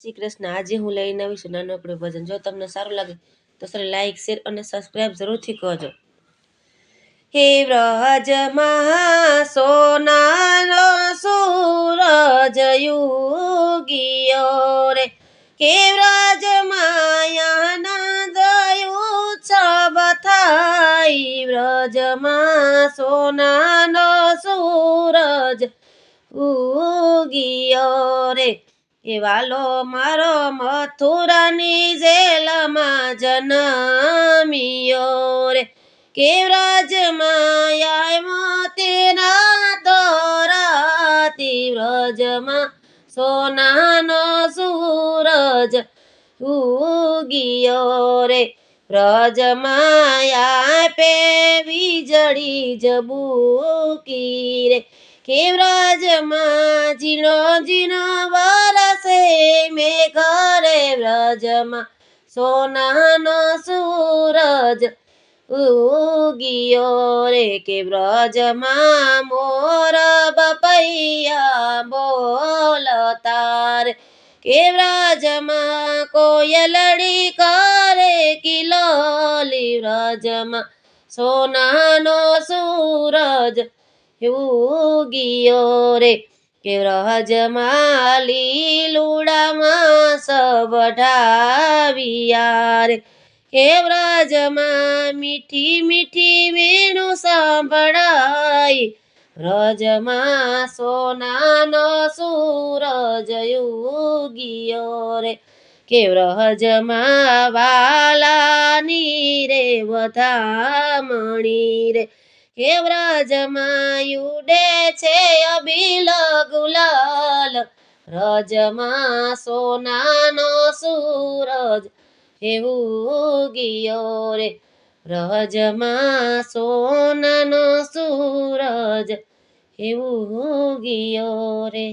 શ્રી કૃષ્ણ। આજે હું લઈને આવીશ નાનકડું ભજન। જો તમને સારું લાગે તો સર લાઈક શેર અને સબસ્ક્રાઈબ જરૂરથી કરજો। હે વ્રજમાં સોનાનો સૂરજ યુગિયો રે, કે વ્રજમાં આનંદ ઉત્સવ થાય। વ્રજમાં સોનાનો સૂરજ ઉગિયો રે, એ વાલો મારો મથુરાની જેલમાં જન્મ્યો રે, કે વ્રજમાં આવ્યો તેના દોરાતી। વ્રજમાં સોનાનો સૂરજ ઉગિયો રે, વ્રજમાં આપે વીજળી જબૂકી રે, કે વ્રજમાં ઝીણો ઝીણો વરસે મેઘ રે, વ્રજમાં સોનાનો સૂરજ ઉગિયો રે, કે વ્રજમાં મોર બપૈયા બોલતા રે, કે વ્રજમાં કોયલડી કરે કિલોલી। વ્રજમાં સોનાનો સૂરજ ઉગિયો રે, કે વ્રજમાં લીલુડામાં સવઢાવ્યા રે, કે વ્રજમાં મીઠી મીઠી વીણું સાંભળાય। વ્રજમાં સોનાનો સૂરજ ઉગિયો રે, કે વ્રજમાં વાલાની રે વધામણી રે, કે વ્રજમાં ઉડે છે અબીલ ગુલાલ। વ્રજમાં સોનાનો સૂરજ ઉગિયો રે, વ્રજમાં સોનાનો સૂરજ ઉગિયો રે।